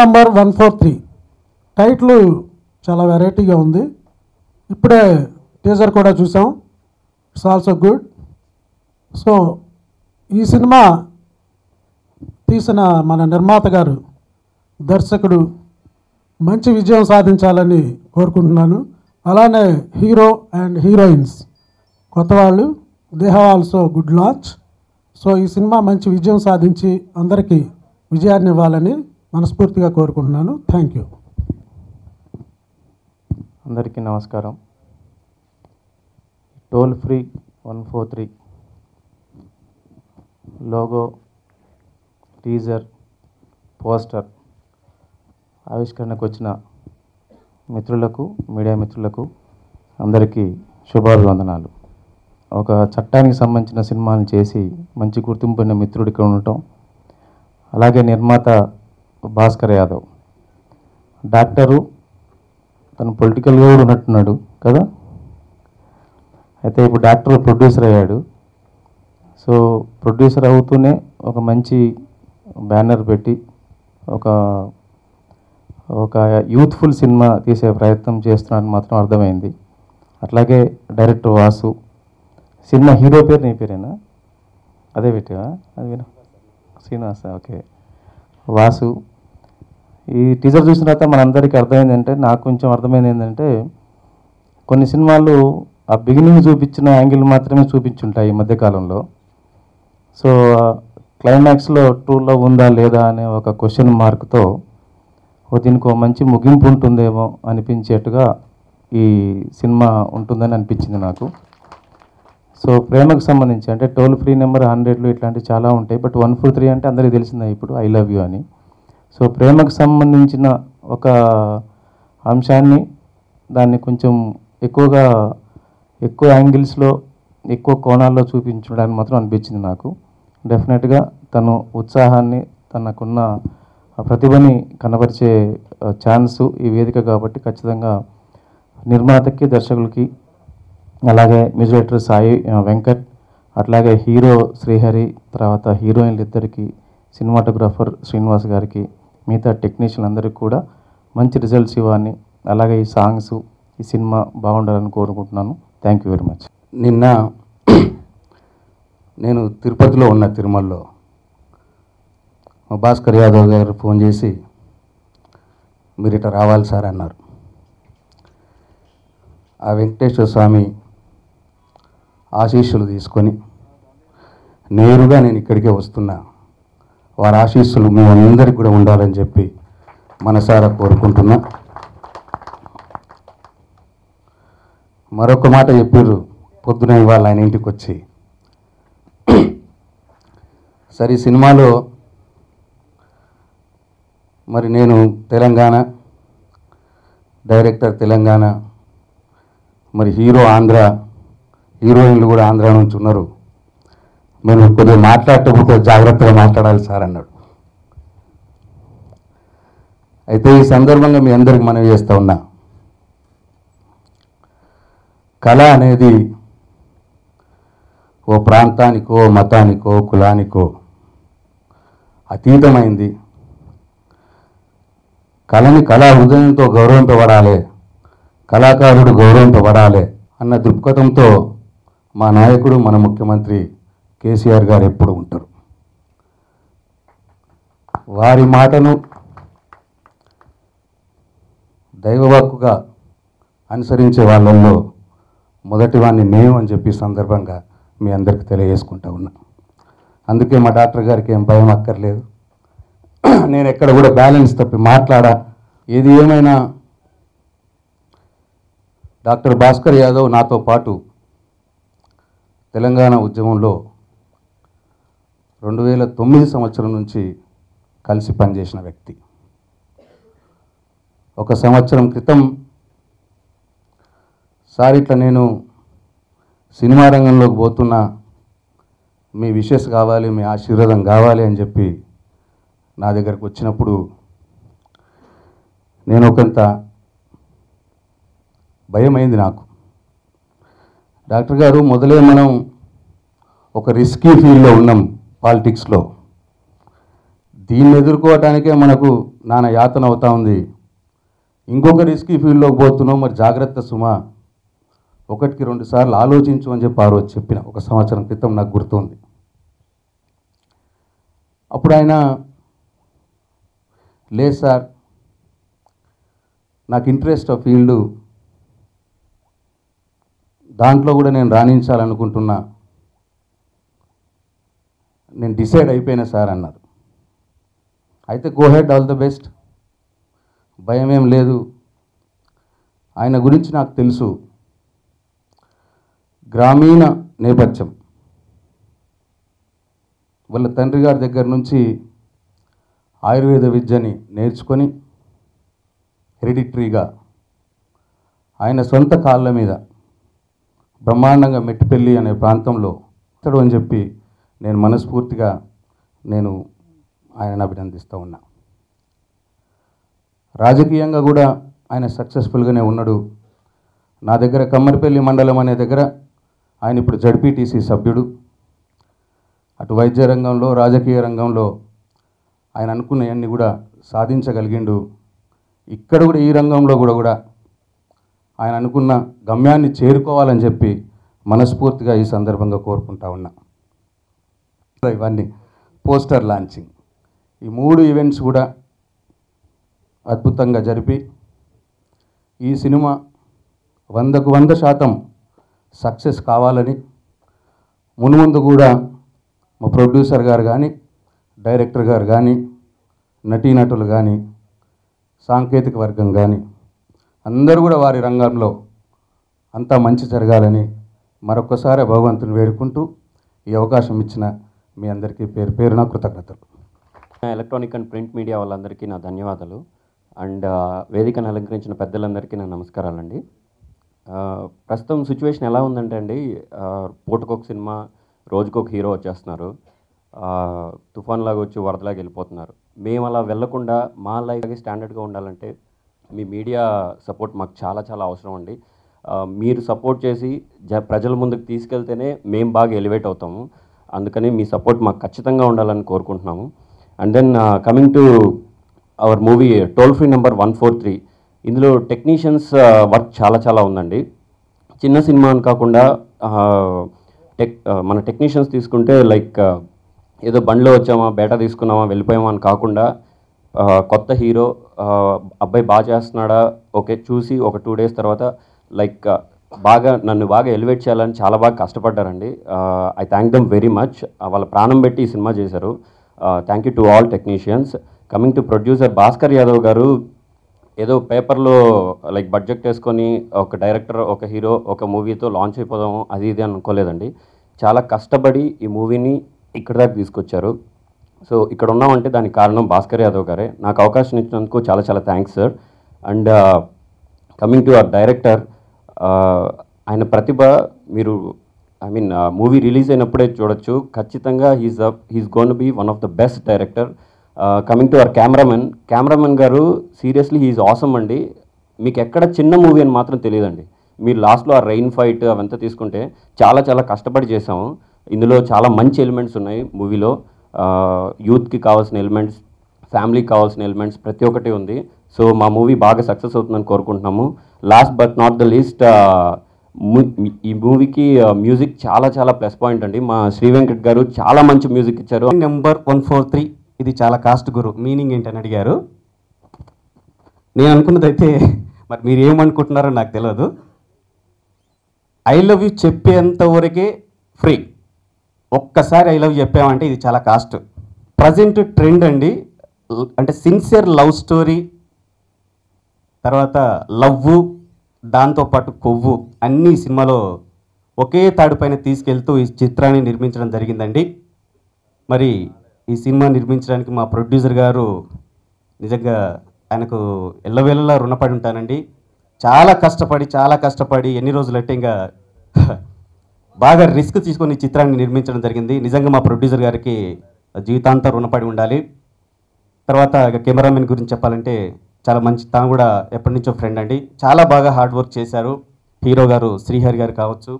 Number 143 title చాలా వెరైటీగా ఉంది. ఇప్పుడే టీజర్ కూడా చూసాం. It's also good. సో ఈ సినిమా తీసిన మన నిర్మాత గారు, దర్శకుడు మంచి విజయం సాధించాలని కోరుకుంటున్నాను. అలానే హీరో అండ్ హీరోయిన్స్ కొత్త వాళ్ళు, they have also good launch. So ఈ సినిమా మంచి విజయం సాధించి అందరికీ విజయాన్ని ఇవ్వాలని మనస్ఫూర్తిగా కోరుకుంటున్నాను. Thank you. అందరికీ నమస్కారం. Toll free 143 logo, teaser, poster ఆవిష్కరణకు వచ్చిన మిత్రులకు, మీడియా మిత్రులకు అందరికీ శుభాభివందనాలు. ఒక చట్టానికి సంబంధించిన సినిమాలను చేసి మంచి గుర్తింపు మిత్రుడికి ఉండటం, అలాగే నిర్మాత భాస్కర్ యాదవ్, డాక్టరు, తను పొలిటికల్గా కూడా ఉన్నట్టున్నాడు కదా. అయితే ఇప్పుడు డాక్టర్ ప్రొడ్యూసర్ అయ్యాడు. సో ప్రొడ్యూసర్ అవుతూనే ఒక మంచి బ్యానర్ పెట్టి ఒక యూత్ఫుల్ సినిమా తీసే ప్రయత్నం చేస్తున్నాడని మాత్రం అర్థమైంది. అట్లాగే డైరెక్టర్ వాసు, సినిమా హీరో పేరు నీ పేరేనా? అదే పెట్టావా? అది విను, శ్రీనివాస. ఓకే, వాసు. ఈ టీజర్ చూసిన తర్వాత మనందరికీ అర్థమైంది అంటే, నాకు కొంచెం అర్థమైంది ఏంటంటే, కొన్ని సినిమాలు ఆ బిగినింగ్ చూపించిన యాంగిల్ మాత్రమే చూపించుంటాయి ఈ మధ్యకాలంలో. సో క్లైమాక్స్లో ట్రూ లవ్ ఉందా లేదా అనే ఒక క్వశ్చన్ మార్క్తో దీనికి ఒక మంచి ముగింపు ఉంటుందేమో అనిపించేట్టుగా ఈ సినిమా ఉంటుందని అనిపించింది నాకు. సో ప్రేమకు సంబంధించి అంటే టోల్ ఫ్రీ నెంబర్ 100 ఇట్లాంటివి చాలా ఉంటాయి. బట్ 143 అంటే అందరికీ తెలిసిందే ఇప్పుడు, ఐ లవ్ యూ అని. సో ప్రేమకు సంబంధించిన ఒక అంశాన్ని దాన్ని కొంచెం ఎక్కువ యాంగిల్స్లో, ఎక్కువ కోణాల్లో చూపించడానికి మాత్రం అనిపించింది నాకు. డెఫినెట్గా తను ఉత్సాహాన్ని, తనకున్న ప్రతిభని కనబరిచే ఛాన్సు ఈ వేదిక కాబట్టి ఖచ్చితంగా నిర్మాతకి, దర్శకులకి, అలాగే మ్యూజిక్ డైరెక్టర్ సాయి వెంకట్, అట్లాగే హీరో శ్రీహరి, తర్వాత హీరోయిన్లు ఇద్దరికి, సినిమాటోగ్రాఫర్ శ్రీనివాస్ గారికి, మిగతా టెక్నీషియన్ అందరికీ కూడా మంచి రిజల్ట్స్ ఇవ్వాలని, అలాగే ఈ సాంగ్స్, ఈ సినిమా బాగుండాలని కోరుకుంటున్నాను. Thank you very much. నిన్న నేను తిరుపతిలో ఉన్న తిరుమలలో మా భాస్కర్ యాదవ్ గారు ఫోన్ చేసి, మీరు ఇట్లా రావాలి సార్ అన్నారు. ఆ వెంకటేశ్వర స్వామి ఆశీస్సులు తీసుకొని నేరుగా నేను ఇక్కడికే వస్తున్నా. వారి ఆశీస్సులు మేమందరికీ కూడా ఉండాలని చెప్పి మనసారా కోరుకుంటున్నా. మరొక మాట చెప్పారు పొద్దున ఇవాళ ఆయన ఇంటికి వచ్చి, సరే సినిమాలో మరి నేను తెలంగాణ, డైరెక్టర్ తెలంగాణ, మరి హీరో ఆంధ్ర, హీరోయిన్లు కూడా ఆంధ్ర నుంచి ఉన్నారు, మీరు కొద్దిగా మాట్లాడేటప్పుడు జాగ్రత్తగా మాట్లాడాలి సార్ అన్నాడు. అయితే ఈ సందర్భంగా మీ అందరికి మనవి చేస్తూ ఉన్నా, కళ అనేది ఓ ప్రాంతానికో, మతానికో, కులానికో అతీతమైంది. కళని కళా హృదయంతో గౌరవింపబడాలి, కళాకారుడు గౌరవింపబడాలి అన్న దృక్పథంతో మా నాయకుడు, మన ముఖ్యమంత్రి కేసీఆర్ గారు ఎప్పుడు ఉంటారు. వారి మాటను దైవవాక్కుగా అనుసరించే వాళ్ళల్లో మొదటివాడిని నేను అని చెప్పి సందర్భంగా మీ అందరికీ తెలియజేసుకుంటా ఉన్నా. అందుకే మా డాక్టర్ గారికి ఏం భయం అక్కర్లేదు. నేను ఎక్కడ కూడా బ్యాలెన్స్ తప్పి మాట్లాడా. ఏది ఏమైనా డాక్టర్ భాస్కర్ యాదవ్ నాతో పాటు తెలంగాణ ఉద్యమంలో 2009 సంవత్సరం నుంచి కలిసి పనిచేసిన వ్యక్తి. ఒక సంవత్సరం క్రితం సార్ ఇట్లా నేను సినిమా రంగంలోకి పోతున్నా, మీ విషెస్ కావాలి, మీ ఆశీర్వాదం కావాలి అని చెప్పి నా దగ్గరకు వచ్చినప్పుడు నేను ఒకంత భయమైంది నాకు. డాక్టర్ గారు, మొదలే మనం ఒక రిస్కీ ఫీల్డ్లో ఉన్నాం పాలిటిక్స్లో, దీన్ని ఎదుర్కోవటానికే మనకు నానా యాతన అవుతా ఉంది. ఇంకొక రిస్కీ ఫీల్డ్లోకి పోతున్నాం, మరి జాగ్రత్త సుమా, 1-2 సార్లు ఆలోచించు అని చెప్పి ఆ రోజు చెప్పిన, 1 సంవత్సరం క్రితం నాకు గుర్తుంది. అప్పుడు ఆయన, లేదు సార్, నాకు ఇంట్రెస్ట్ ఆ ఫీల్డ్, దాంట్లో కూడా నేను రాణించాలనుకుంటున్నా, నేను డిసైడ్ అయిపోయినా సార్ అన్నారు. అయితే go head, all the best, భయం ఏం లేదు. ఆయన గురించి నాకు తెలుసు, గ్రామీణ నేపథ్యం, వాళ్ళ తండ్రి గారి దగ్గర నుంచి ఆయుర్వేద విద్యని నేర్చుకొని హెరిడిటరీగా ఆయన సొంత కాళ్ళ మీద బ్రహ్మాండంగా మెట్టిపల్లి అనే ప్రాంతంలో ఇతడు అని చెప్పి నేను మనస్ఫూర్తిగా ఆయనను అభినందిస్తూ ఉన్నా. రాజకీయంగా కూడా ఆయన సక్సెస్ఫుల్గానే ఉన్నాడు. నా దగ్గర కమ్మరిపల్లి మండలం అనే దగ్గర ఆయన ఇప్పుడు జడ్పీటీసీ సభ్యుడు. అటు వైద్య రంగంలో, రాజకీయ రంగంలో ఆయన అనుకున్నవన్నీ కూడా సాధించగలిగిండు. ఇక్కడ కూడా ఈ రంగంలో కూడా ఆయన అనుకున్న గమ్యాన్ని చేరుకోవాలని చెప్పి మనస్ఫూర్తిగా ఈ సందర్భంగా కోరుకుంటా ఉన్నా. ఇవన్నీ పోస్టర్ లాంచింగ్, ఈ 3 ఈవెంట్స్ కూడా అద్భుతంగా జరిపి ఈ సినిమా 100% సక్సెస్ కావాలని మున్ముందు కూడా మా ప్రొడ్యూసర్ గారు కానీ, డైరెక్టర్ గారు కానీ, నటీనటులు కానీ, సాంకేతిక వర్గం కానీ అందరూ కూడా వారి రంగంలో అంతా మంచి జరగాలని మరొకసారి భగవంతుని వేడుకుంటూ ఈ అవకాశం ఇచ్చిన మీ అందరికీ పేరు పేరున కృతజ్ఞతలు. ఎలక్ట్రానిక్ అండ్ ప్రింట్ మీడియా వాళ్ళందరికీ నా ధన్యవాదాలు. అండ్ వేదికను అలంకరించిన పెద్దలందరికీ నా నమస్కారాలండి. ప్రస్తుతం సిచ్యువేషన్ ఎలా ఉందంటే అండి, పూటకొక సినిమా, రోజుకొక హీరో వచ్చేస్తున్నారు. తుఫాన్ లాగా వచ్చి వరదలాగా వెళ్ళిపోతున్నారు. మేము అలా వెళ్లకుండా మా లైఫ్ స్టాండర్డ్గా ఉండాలంటే మీ మీడియా సపోర్ట్ మాకు చాలా చాలా అవసరం అండి. మీరు సపోర్ట్ చేసి ప్రజల ముందుకు తీసుకెళ్తేనే మేము బాగా ఎలివేట్ అవుతాము. అందుకని మీ సపోర్ట్ మాకు ఖచ్చితంగా ఉండాలని కోరుకుంటున్నాము. And then coming to our movie toll free number 143, ఇందులో టెక్నీషియన్స్ వర్క్ చాలా చాలా ఉందండి. చిన్న సినిమా అని కాకుండా మన టెక్నీషియన్స్ తీసుకుంటే లైక్ ఏదో బండిలో వచ్చామా, బేటా తీసుకున్నామా, వెళ్ళిపోయామా అని కాకుండా కొత్త హీరో, అబ్బాయి బాగా చేస్తున్నాడా, ఓకే చూసి ఒక 2 days తర్వాత లైక్ నన్ను బాగా ఎలివేట్ చేయాలని చాలా బాగా కష్టపడ్డారండి. I thank them very much. వాళ్ళ ప్రాణం పెట్టి ఈ సినిమా చేశారు. Thank you to all technicians. Coming to producer Bhaskar Yadav గారు, ఏదో పేపర్లో లైక్ బడ్జెట్ వేసుకొని ఒక డైరెక్టర్, ఒక హీరో, ఒక మూవీతో లాంచ్ అయిపోదాము అది ఇది అనుకోలేదండి. చాలా కష్టపడి ఈ మూవీని ఇక్కడ దాకా తీసుకొచ్చారు. సో ఇక్కడ ఉన్నామంటే దానికి కారణం భాస్కర్ యాదవ్ గారే. నాకు అవకాశం ఇచ్చినందుకు చాలా చాలా thanks sir. And coming to our director, ఆయన ప్రతిభ మీరు మూవీ రిలీజ్ అయినప్పుడే చూడొచ్చు. ఖచ్చితంగా he's gonna be one of the best director. Coming to our cameraman గారు, సీరియస్లీ హీఈస్ ఆసమ్ అండి. మీకు ఎక్కడ చిన్న మూవీ అని మాత్రం తెలియదండి. మీరు లాస్ట్లో ఆ రెయిన్ ఫైట్ అవంతా తీసుకుంటే చాలా చాలా కష్టపడి చేసాము. ఇందులో చాలా మంచి ఎలిమెంట్స్ ఉన్నాయి మూవీలో. యూత్కి కావాల్సిన ఎలిమెంట్స్, ఫ్యామిలీకి కావాల్సిన ఎలిమెంట్స్ ప్రతి ఒక్కటి ఉంది. సో మా మూవీ బాగా సక్సెస్ అవుతుందని కోరుకుంటున్నాము. Last but not the least, ఈ మూవీకి మ్యూజిక్ చాలా చాలా ప్లస్ పాయింట్ అండి. మా శ్రీ వెంకట్ గారు చాలా మంచి మ్యూజిక్ ఇచ్చారు. నెంబర్ 143 ఇది చాలా కాస్ట్ గురు, మీనింగ్ ఏంటని అడిగారు. నేను అనుకున్నదైతే మరి మీరు ఏమనుకుంటున్నారో నాకు తెలియదు. ఐ లవ్ యూ చెప్పేంత వరకే ఫ్రీ. ఒక్కసారి ఐ లవ్ చెప్పామంటే ఇది చాలా కాస్ట్. ప్రజెంట్ ట్రెండ్ అండి, అంటే సిన్సియర్ లవ్ స్టోరీ, తర్వాత లవ్వు, దాంతోపాటు కొవ్వు అన్నీ సినిమాలో ఒకే తాడుపైన తీసుకెళ్తూ ఈ చిత్రాన్ని నిర్మించడం జరిగిందండి. మరి ఈ సినిమా నిర్మించడానికి మా ప్రొడ్యూసర్ గారు నిజంగా ఆయనకు ఎల్లవేళలా రుణపడి ఉంటానండి. చాలా కష్టపడి ఎన్ని రోజులంటే ఇంకా బాగా రిస్క్ తీసుకొని ఈ చిత్రాన్ని నిర్మించడం జరిగింది. నిజంగా మా ప్రొడ్యూసర్ గారికి జీవితాంతం రుణపడి ఉండాలి. తర్వాత కెమెరామెన్ గురించి చెప్పాలంటే చాలా మంచి, తాను కూడా ఎప్పటి నుంచో ఫ్రెండ్ అండి. చాలా బాగా హార్డ్ వర్క్ చేశారు. హీరో గారు శ్రీహరి గారు కావచ్చు.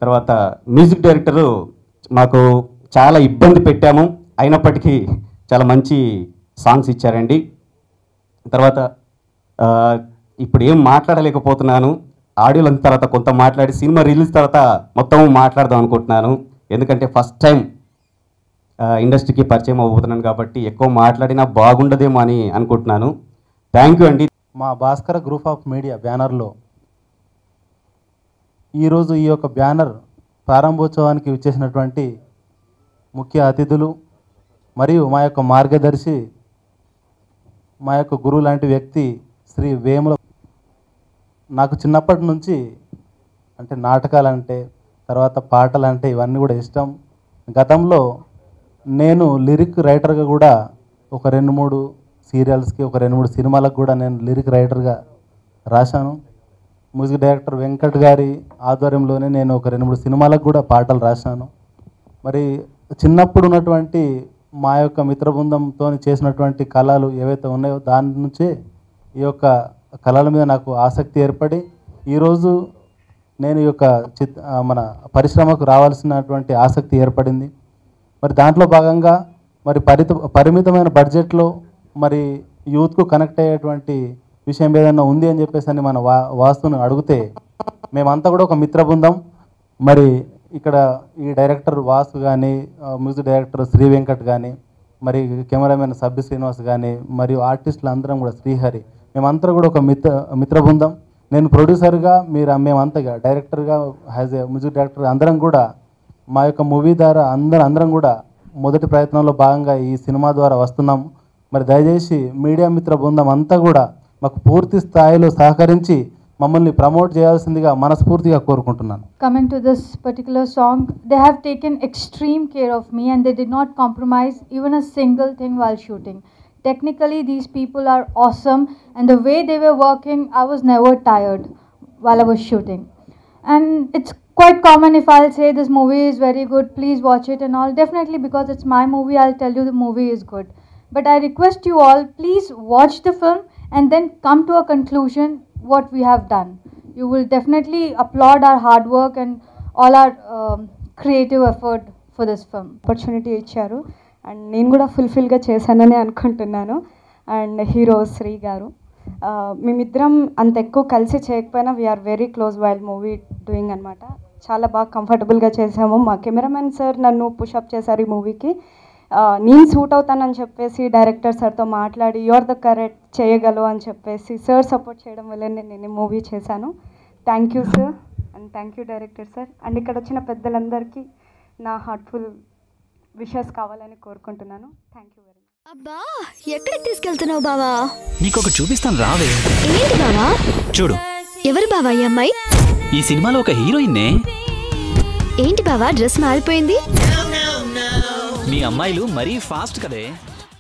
తర్వాత మ్యూజిక్ డైరెక్టరు మాకు చాలా ఇబ్బంది పెట్టాము, అయినప్పటికీ చాలా మంచి సాంగ్స్ ఇచ్చారండి. తర్వాత ఇప్పుడు ఏం మాట్లాడలేకపోతున్నాను, ఆడియోల తర్వాత కొంత మాట్లాడి సినిమా రిలీజ్ తర్వాత మొత్తం మాట్లాడదాం అనుకుంటున్నాను. ఎందుకంటే ఫస్ట్ టైం ఇండస్ట్రీకి పరిచయం అవ్వబోతున్నాను కాబట్టి ఎక్కువ మాట్లాడినా బాగుండదేమో అని అనుకుంటున్నాను. థ్యాంక్ యూ అండి. మా భాస్కర గ్రూప్ ఆఫ్ మీడియా బ్యానర్లో ఈరోజు ఈ యొక్క బ్యానర్ ప్రారంభోత్సవానికి విచ్చేసినటువంటి ముఖ్య అతిథులు మరియు మా యొక్క మార్గదర్శి, మా యొక్క గురువు లాంటి వ్యక్తి శ్రీ వేముల. నాకు చిన్నప్పటి నుంచి అంటే నాటకాలంటే, తర్వాత పాటలంటే ఇవన్నీ కూడా ఇష్టం. గతంలో నేను లిరిక్ రైటర్గా కూడా ఒక 2-3 సీరియల్స్కి, ఒక 2-3 సినిమాలకు కూడా నేను లిరిక్ రైటర్గా రాశాను. మ్యూజిక్ డైరెక్టర్ వెంకట్ గారి ఆధ్వర్యంలోనే నేను ఒక 2-3 సినిమాలకు కూడా పాటలు రాశాను. మరి చిన్నప్పుడు ఉన్నటువంటి మా యొక్క మిత్ర బృందంతో చేసినటువంటి కళలు ఏవైతే ఉన్నాయో దాని నుంచే ఈ యొక్క కళల మీద నాకు ఆసక్తి ఏర్పడి ఈరోజు నేను ఈ యొక్క మన పరిశ్రమకు రావాల్సినటువంటి ఆసక్తి ఏర్పడింది. మరి దాంట్లో భాగంగా మరి పరిమితమైన బడ్జెట్లో మరి యూత్కు కనెక్ట్ అయ్యేటువంటి విషయం ఏదైనా ఉంది అని చెప్పేసి అని మన వాస్తుని అడిగితే మేమంతా కూడా ఒక మిత్ర బృందం. మరి ఇక్కడ ఈ డైరెక్టర్ వాసు కానీ, మ్యూజిక్ డైరెక్టర్ శ్రీ వెంకట్ కానీ, మరి కెమెరామెన్ సబ్బి శ్రీనివాస్ కానీ, మరియు ఆర్టిస్టులు అందరం కూడా శ్రీహరి, మేమంతా కూడా ఒక మిత్ర బృందం. నేను ప్రొడ్యూసర్గా, మేమంతగా డైరెక్టర్గా, యాజ్ ఏ మ్యూజిక్ డైరెక్టర్ అందరం కూడా మా యొక్క మూవీ ద్వారా అందరం కూడా మొదటి ప్రయత్నంలో భాగంగా ఈ సినిమా ద్వారా వస్తున్నాము. మరి దయచేసి మీడియా మిత్ర బృందం అంతా కూడా మాకు పూర్తి స్థాయిలో సహకరించి మమ్మల్ని ప్రమోట్ చేయాల్సిందిగా మనస్ఫూర్తిగా కోరుకుంటున్నాను. Coming to this particular song, they have taken extreme care of me and they did not compromise even a single thing while shooting. Technically, these people are awesome, and the way they were working, I was never tired while I was shooting. And it's quite common if I'll say this movie is very good, please watch it and all. Definitely, because it's my movie, I'll tell you the movie is good. But I request you all, please watch the film and then come to a conclusion what we have done. You will definitely applaud our hard work and all our creative effort for this film. Opportunity ఇచ్చారు and నేను కూడా ఫుల్ఫిల్గా చేశానని అనుకుంటున్నాను. And hero Shri గారు, మేమిద్దరం అంత ఎక్కువ కలిసి చేయకపోయినా we are very close while movie doing అనమాట. చాలా బాగా కంఫర్టబుల్గా చేసాము. మా కెమెరామెన్ సార్ నన్ను పుషప్ చేశారు ఈ మూవీకి. నేను సూట్ అవుతానని చెప్పేసి డైరెక్టర్ సార్తో మాట్లాడి యువర్ ద కరెక్ట్ చేయగలవు అని చెప్పేసి సార్ సపోర్ట్ చేయడం వల్ల నేను మూవీ చేశాను. Thank you sir and thank you director sir. And ఇక్కడ వచ్చిన పెద్దలందరికీ నా హార్ట్ఫుల్ విషెస్ కావాలని కోరుకుంటున్నాను. Thank you very much. అబ్బా, ఎక్కడికి తీసుకెళ్తున్నావు బావా? నీకొక చూపిస్తాను రావే. ఏంటి బావా? చూడు. ఎవరు బావా ఈ అమ్మాయి? ఈ సినిమాలో ఒక హీరోయిన్నే. ఏంటి బావా డ్రెస్ మారిపోయింది? మీ అమ్మాయిలు మరీ ఫాస్ట్ కదే.